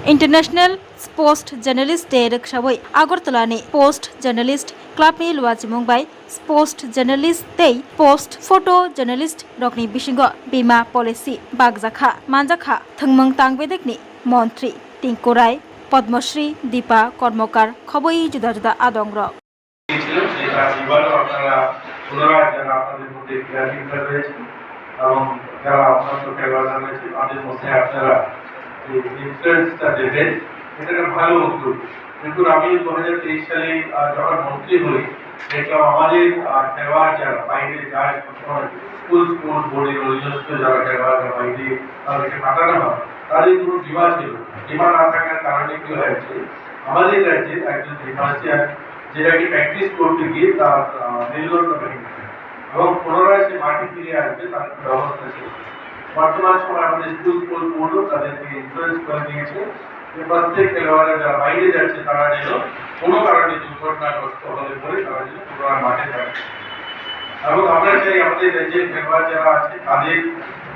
International post journalist day रक्षावै आगरतलानि post journalist क्लाबनि लुवाचिमुं बाय पोस्ट जर्नलिस्ट तै पोस्ट फोटो जर्नलिस्ट रकनि बिसिंगो बीमा पॉलिसी बागजाखा मानजाखा थंमंग तांगबेदेखनि मन्त्री टिंकु राय पद्मश्री दीपा कर्मकार खबै जुदा जुदा आदंग्र ইনফ্লুয়েন্সটা দেবেন, এটা একটা ভালো উদ্যোগ। কিন্তু আমি 2023 সালে যখন মন্ত্রী হই দেখলাম আমাদের খেলোয়াড় যারা বাইরে যায়, স্কুল বোর্ডের অধীনস্থ যারা খেলোয়াড় বাইরে তাদেরকে পাঠানো হয়, তাদের কোনো বিমা ছিল না। বিমা না থাকার কারণে কি হয়েছে, আমাদের রাজ্যে একজন ডিফেন্সিয়ার যেটাকে প্র্যাকটিস করতে গিয়ে তার মেরুদণ্ড ভেঙে গেছে এবং পুনরায় সে মাটি ফিরে আসবে তার ব্যবস্থা ছিল। বর্তমান সময় আমাদের স্কুল বোর্ডও তাদেরকে ইনফ্লুয়েন্স করে দিয়েছে যে প্রত্যেক খেলোয়াড়রা যারা বাইরে যাচ্ছে তারা যেন কোনো কারণে দুর্ঘটনাগ্রস্ত হলে পরে তারা যেন পুনরায় মাঠে থাকে। এবং আমরা চাই আমাদের রাজ্যের খেলোয়াড় যারা আছে তাদের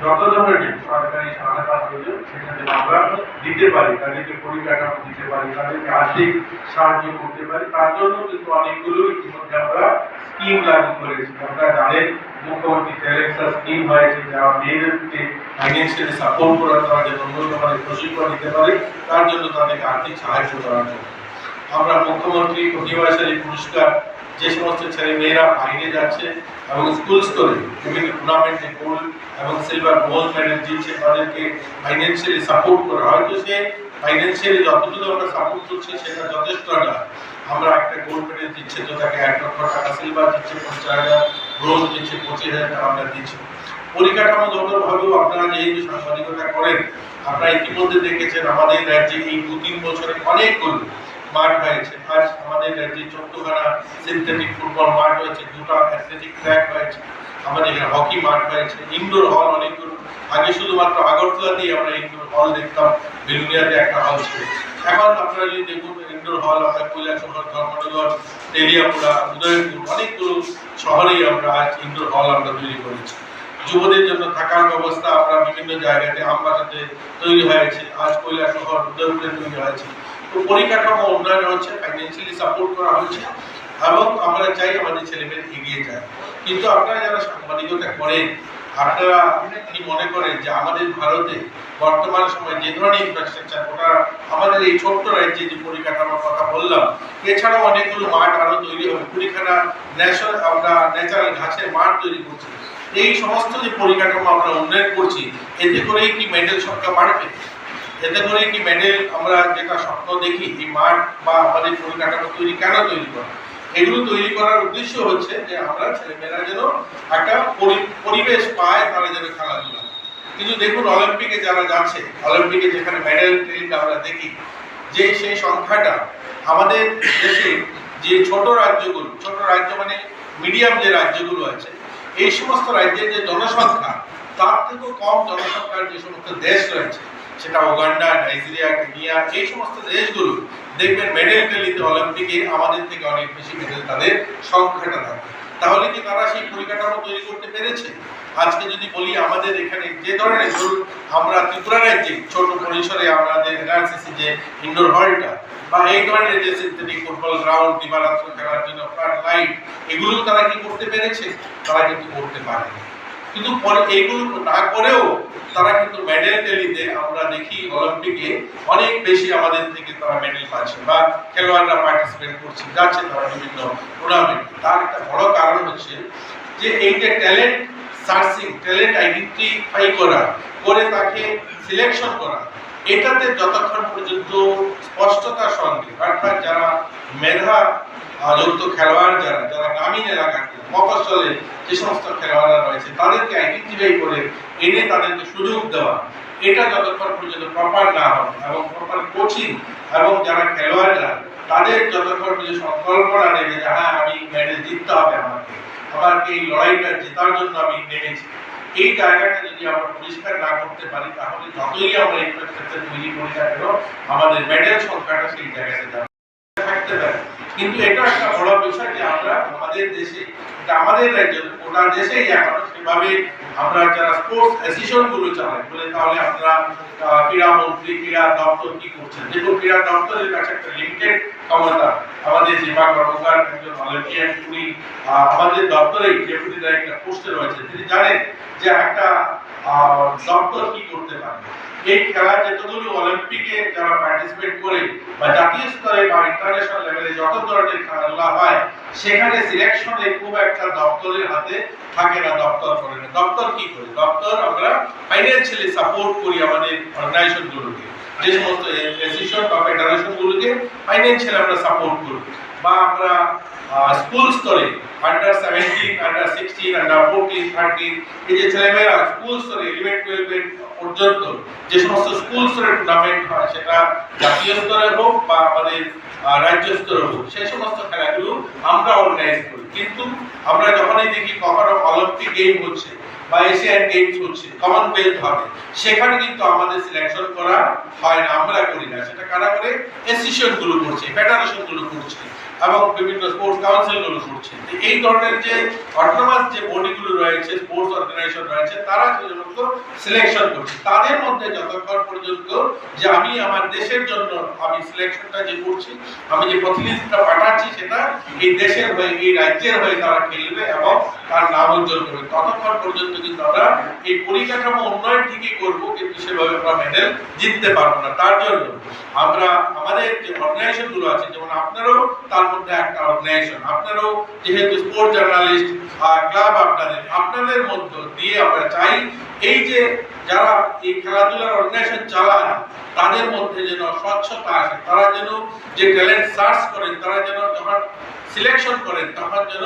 যত ধরনের সরকারি সহায়তা প্রয়োজন সেটা যেন আমরা দিতে পারি, তাদেরকে পরিকাঠামো দিতে পারি, তাদেরকে আর্থিক সাহায্য করতে পারি। তার জন্য কিন্তু অনেকগুলো ইতিমধ্যে আমরা স্কিম লাগু করেছি। আপনারা জানেন মুখ্যমন্ত্রী ট্যালেন্ট স্কিম হয়েছে, যারা মেয়েদেরকে ফাইন্যান্সিয়ালি সাপোর্ট করার তারা যেন উন্নত মানের প্রশিক্ষণ নিতে পারে, তার জন্য তাদেরকে আর্থিক সাহায্য করার জন্য আমরা মুখ্যমন্ত্রী প্রতিভাশালী পুরস্কার, যে সমস্ত ছেলে মেয়েরা বাইরে যাচ্ছে এবং স্কুল স্তরে বিভিন্ন টুর্নামেন্টে গোল্ড এবং সিলভার গোল্ড মেডেল জিতছে, তাদেরকে ফাইন্যান্সিয়ালি সাপোর্ট করা। হয়তো সে ফাইন্যান্সিয়ালি যতটুকু আমরা সাপোর্ট করছি সেটা যথেষ্ট না। আমরা একটা গোল্ড মেডেল দিচ্ছে তো তাকে 1 লক্ষ টাকা, সিলভার দিচ্ছে 50,000, ব্রোঞ্জ দিচ্ছে 25,000 টাকা আমরা দিচ্ছি। পরিকাঠামোগতভাবেও আপনারা যেহেতু সাংবাদিকতা করেন, আপনারা ইতিমধ্যে দেখেছেন আমাদের রাজ্যে এই 2-3 বছরে অনেকগুলো মাঠ হয়েছে। আজ আমাদের রাজ্যে 14খানা সিনথেটিক ফুটবল মাঠ হয়েছে, 2টা অ্যাথলেটিক ট্র্যাক হয়েছে, আমাদের এখানে হকি মাঠ হয়েছে, ইনডোর হল অনেকগুলো। আগে শুধুমাত্র আগরতলাতেই আমরা ইনডোর হল দেখতাম, বেলুনিয়াতে একটা হল ছিল। এখন আপনারা যদি দেখুন ইনডোর হল আমরা কৈলাসহর, ধর্মনগর, তেলিয়াপুরা, উদয়পুর অনেকগুলো শহরেই আমরা আজ ইনডোর হল আমরা তৈরি করেছি। যুবদের জন্য থাকার ব্যবস্থা আমরা বিভিন্ন জায়গাতে আমবাসাতে তৈরি হয়েছে, আজ কৈলাসহর, উদয়পুরে তৈরি হয়েছে। তো পরিকাঠামো উন্নয়ন হচ্ছে, ফাইন্যান্সিয়ালি সাপোর্ট করা হচ্ছে এবং আমরা চাই আমাদের ছেলেমেয়েরা এগিয়ে যায়। কিন্তু আপনারা যারা সাংবাদিকতা করেন, আপনারা কি মনে করেন যে আমাদের ভারতে বর্তমান সময়ে যে ধরনের ইনফ্রাস্ট্রাকচার, ওটা আমাদের এই ছোট্ট রাজ্যে যে পরিকাঠামোর কথা বললাম, এছাড়াও অনেকগুলো মাঠ আরো তৈরি হবে। 20খানা আমরা ন্যাচারাল ঘাসের মাঠ তৈরি করছি। এই সমস্ত যে পরিকাঠামো আমরা উন্নয়ন করছি, এতে করেই কি মেডেল সংখ্যা বাড়বে? এতে করে কি মেডেল আমরা যেটা স্বপ্ন দেখি এই মাঠ বা আমাদের পরিকাঠামো তৈরি কেন তৈরি করা? এগুলো তৈরি করার উদ্দেশ্য হচ্ছে যে আমরা ছেলেমেয়েরা যেন একটা পরিবেশ পায়, তারা যেন খেলাধুলা। কিন্তু দেখুন অলিম্পিকে যারা যাচ্ছে, অলিম্পিকে যেখানে মেডেল আমরা দেখি যে সেই সংখ্যাটা আমাদের দেশে যে ছোট রাজ্যগুলো, ছোট রাজ্য মানে মিডিয়াম যে রাজ্যগুলো আছে, এই সমস্ত রাজ্যের যে জনসংখ্যা তার থেকেও কম জনসংখ্যার যে সমস্ত দেশ রয়েছে, সেটা উগান্ডা, নাইজেরিয়া, কেনিয়া, এই সমস্ত দেশগুলো দেখবেন মেডেল টেলিতে অলিম্পিকে আমাদের থেকে অনেক বেশি মেডেল তাদের সংখ্যাটা থাকে। তাহলে কি তারা সেই পরিকাঠামো তৈরি করতে পেরেছে? আজকে যদি বলি আমাদের এখানে যে ধরনের, ধরুন আমরা ত্রিপুরা রাজ্যে ছোট পরিসরে আমাদের এনআরসিসি যে ইনডোর হলটা বা এই ধরনের যে সিনথেটিক ফুটবল গ্রাউন্ড, দিবারাত্র খেলার জন্য ফ্লাড লাইট, এগুলো তারা কি করতে পেরেছে? তারা কিন্তু করতে পারেনি। কিন্তু পরে এইগুলো না করেও তারা কিন্তু মেডেল টেলিতে আমরা দেখি অলিম্পিকে অনেক বেশি আমাদের থেকে তারা মেডেল পাচ্ছে বা খেলোয়াড়রা পার্টিসিপেট করছে, যাচ্ছে তারা বিভিন্ন টুর্নামেন্টে। তার একটা বড় কারণ হচ্ছে যে এই যে ট্যালেন্ট সার্চিং, ট্যালেন্ট আইডেন্টিফাই করা, করে তাকে সিলেকশন করা, এটাতে যতক্ষণ পর্যন্ত স্পষ্টতার সঙ্গে, অর্থাৎ যারা মেধা যুক্ত খেলোয়াড়, যারা গ্রামীণ এলাকাতে মফস্বলে যে সমস্ত খেলোয়াড়রা রয়েছে তাদেরকে আইডেন্টিফাই করে এনে তাদেরকে সুযোগ দেওয়া, এটা যতক্ষণ পর্যন্ত প্রপার না হবে এবং প্রপার কোচিং এবং যারা খেলোয়াড়রা তাদের যতক্ষণ পর্যন্ত সংকল্পনা নেবে যে হ্যাঁ আমি মেডেল জিততে হবে, আমাকে এই লড়াইটা জেতার জন্য আমি নেমেছি, এই জায়গাটা যদি আমরা পরিষ্কার না করতে পারি তাহলে যতই আমরা ইনফ্রাস্ট্রাকচার তৈরি করি না কেন আমাদের মেডেল সংখ্যাটা সেই জায়গাতে যাবে থাকতে পারে। কিন্তু এটা একটা বড় বিষয় যে আমরা আমাদের দেশে, এটা আমাদের রাজ্যে গোটা দেশেই এখনো সেভাবে আমরা যারা স্পোর্টস অ্যাসোসিয়েশন গুলো চালাই বলে, তাহলে আপনারা ক্রীড়া মন্ত্রী, ক্রীড়া দপ্তর কি করছেন? দেখুন, ক্রীড়া দপ্তরের কাছে একটা লিমিটেড ক্ষমতা। আমাদের দীপা কর্মকার একজন অলিম্পিয়ান, উনি আমাদের দপ্তরেই ডেপুটি ডাইরেক্টর পোস্টে রয়েছে। তিনি জানেন যে একটা দপ্তর কি করতে পারে। এই খেলা যতগুলো অলিম্পিকে যারা পার্টিসিপেট করে বা জাতীয় স্তরে বা ইন্টারন্যাশনাল লেভেলে যত ধরনের খেলাধুলা হয়, সেখানে সিলেকশনে খুব একটা দপ্তরের হাতে থাকে না, দপ্তর করে না। দপ্তর কি করে? দপ্তর আমরা ফাইন্যান্সিয়ালি সাপোর্ট করি আমাদের অর্গানাইজেশন গুলোকে, যে সমস্ত অ্যাসোসিয়েশন বা ফেডারেশন গুলোকে ফাইন্যান্সিয়ালি আমরা সাপোর্ট করি, বা আমরা স্কুল স্তরে আন্ডার 17, আন্ডার 16, আন্ডার 14, 13 এই যে ছেলেমেয়েরা স্কুল স্তরে 11, 12 পর্যন্ত যে সমস্ত স্কুল স্তরে টুর্নামেন্ট হয়, সেটা জাতীয় স্তরে হোক বা আমাদের রাজ্য স্তরে হোক, সেই সমস্ত খেলাগুলো আমরা অর্গানাইজ করি। কিন্তু আমরা যখনই দেখি কখনো অলিম্পিক গেম হচ্ছে বা এশিয়ান গেমস হচ্ছে, কমনওয়েলথ হবে, সেখানে কিন্তু আমাদের সিলেকশন করা হয় না, আমরা করি না। সেটা কারা করে? অ্যাসোসিয়েশন গুলো করছে, ফেডারেশন গুলো করছে এবং বিভিন্ন স্পোর্টস কাউন্সিল গুলো করছে। এই ধরনের যে অটোনমাস যে বডিগুলো রয়েছে, স্পোর্টস অর্গানাইজেশন রয়েছে, তারা শুধুমাত্র সিলেকশন করছে। তাদের মধ্যে যতক্ষণ পর্যন্ত যে আমি আমার দেশের জন্য আমি সিলেকশনটা যে করছি, আমি যে প্রতিনিধিত্বটা পাঠাচ্ছি, সেটা এই দেশের হয়ে, এই রাজ্যের হয়ে তারা খেলবে এবং তার নাম উজ্জ্বল করবে, ততক্ষণ পর্যন্ত কিন্তু আমরা এই পরিকাঠামো উন্নয়ন ঠিকই করবো, কিন্তু সেভাবে আমরা মেডেল জিততে পারবো না। তার জন্য আমরা আমাদের যে অর্গানাইজেশন গুলো আছে, যেমন আপনারও তার মধ্যে একটা অর্গানাইজেশন, আপনারও যেহেতু স্পোর্টস জার্নালিস্ট ক্লাব, আপনাদের মধ্য দিয়ে আমরা চাই এই যে যারা এই খেলাধুলার অর্গানাইজেশন চালান, তাদের মধ্যে যেন স্বচ্ছতা আসে। তারা যেন যে ট্যালেন্ট সার্চ করেন, তারা যেন যখন সিলেকশন করেন, তখন যেন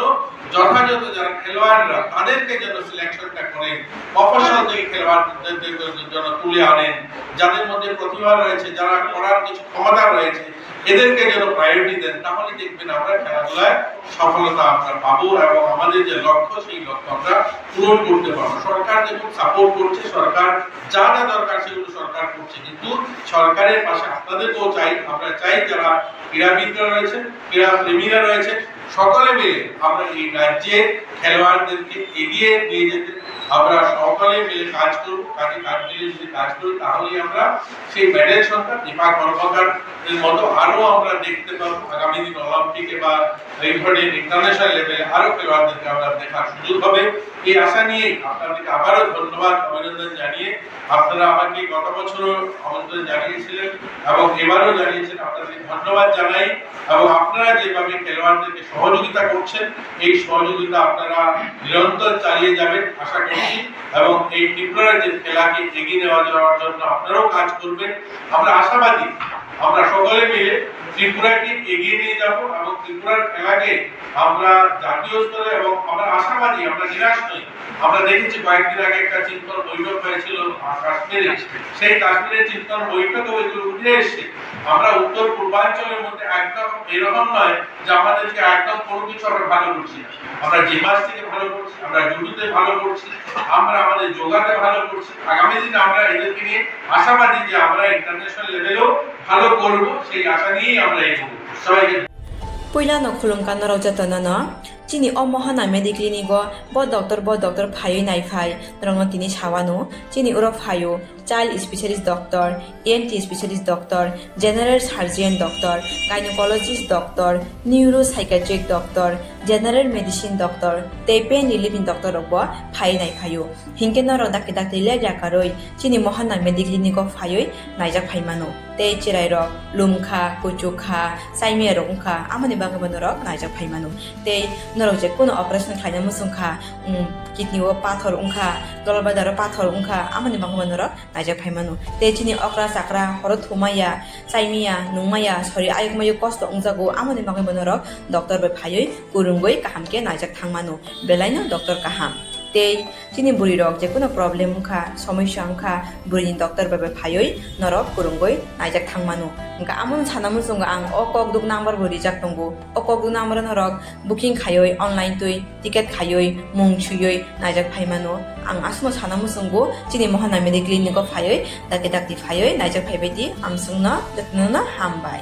যথাযথ যারা খেলোয়াড়রা তাদেরকে যেন সিলেকশনটা করেন, মফস্বল থেকে খেলোয়াড়দের জন্য তুলে আনেন, যাদের মধ্যে প্রতিভা রয়েছে, যারা করার কিছু ক্ষমতা রয়েছে, এদেরকে যেন প্রায়োরিটি দেন। তাহলে দেখবেন আমরা খেলাধুলায় সফলতা আমরা পাবো এবং আমাদের যে লক্ষ্য, সেই লক্ষ্য আমরা পূরণ করতে পারবো। সরকার যেমন সাপোর্ট করছে, সরকার যা যা দরকার সেগুলো সরকার করছে, কিন্তু সরকারের পাশে আপনাদেরকেও চাই, আমরা চাই যারা ক্রীড়াবিদরা রয়েছে, ক্রীড়া প্রেমীরা রয়েছে, সকলে মিলে আমরা এই রাজ্যের খেলোয়াড়দেরকে এগিয়ে নিয়ে যেতে আমরা সকলে মিলে কাজ করব। কাজ মিলে যদি কাজ করি, তাহলেই আমরা সেই মেডেল সংখ্যা দীপা কর্মকার মতো আরো আমরা দেখতে পাবো। আগামী দিন অলিম্পিকে বা এই ধরনের ইন্টারন্যাশনাল লেভেলে আরো খেলোয়াড়দেরকে আমরা দেখার সুযোগ হবে। এই আশা নিয়ে আপনাদেরকে আবারও ধন্যবাদ, অভিনন্দন জানিয়ে, আপনারা আমাকে গত বছরও আমন্ত্রণ জানিয়েছিলেন এবং এবারও জানিয়েছেন, আপনাদের ধন্যবাদ জানাই। এবং আপনারা যেভাবে খেলোয়াড়দেরকে সহযোগিতা করছেন, এই সহযোগিতা আপনারা নিরন্তর চালিয়ে যাবেন আশা করছি, এবং এই ত্রিপুরার যে খেলাকে এগিয়ে যাওয়ার জন্য আপনারাও কাজ করবেন। আমরা আশাবাদী, আমরা সকলে মিলে ত্রিপুরাকে এগিয়ে নিয়ে যাব এবং ত্রিপুরার খেলাকে আমরা জাতীয় স্তরে, এবং আমরা আশাবাদী, আমরা নিরাশ নই। আমরা দেখেছি কয়েকদিন আগে একটা চিন্তন বৈঠক হয়েছিল কাশ্মীরে, সেই কাশ্মীরের চিন্তন বৈঠকে ওইগুলো উঠে এসেছে। আমরা উত্তর পূর্বাঞ্চলের মধ্যে একদম এরকম নয় যে আমাদেরকে একদম কোনো কিছু আমরা ভালো করছি, আমরা জিমনাস্টিকে ভালো করছি, আমরা জুডোতে ভালো করছি, আমরা আমাদের যোগাতে ভালো করছি। আগামী দিনে আমরা এদেরকে নিয়ে আশাবাদী যে আমরা ইন্টারন্যাশনাল লেভেলেও ভালো করব, সেই আশা নিয়েই আমরা এগোবো। সবাইকে Puilano khulungkan no rojata no chini omohana mediclinigo bo doctor phayo nai phai rongno tini sawano chini uro phayo child specialist doctor, ENT specialist doctor, general surgeon doctor, gynecologist doctor, neuropsychiatric doctor, general medicine doctor, tei pain relieving doctor robo phai nai phayo hingke no ro dak le jakaroi chini mohana mediclinigo phayo naijak phaimano tei chirai ro lumkha kuchukha saimia rongkha amani bagabano ro naijak phaimano tei norok je kono operation khaina musungkha kidney o pathor ungkha dolbadar pathor ungkha amani bagabano ro naijak phaimano tei chini okra sakra horo thumaya saimia nungmaya sori ayukmayu kosto ungjago amani bagabano ro doctor bai phayoi kurungoi kahamke naijak thangmano belaino doctor kaham tei chini buri rok je kono problem ungkha সমস্যা ungkha burini doctor bai phayoi norok kurungoi naijak thangmano ungka amon sanamu sunga ang okok duk number buri jak tongo okok duk number norok booking khayoi online tui ticket khayoi mung chuyoi naijak phaimano ang asmo sanamu sungo chini mohana medical clinic phayoi dakti phayoi naijak phaibai di amsungna datnuna hambai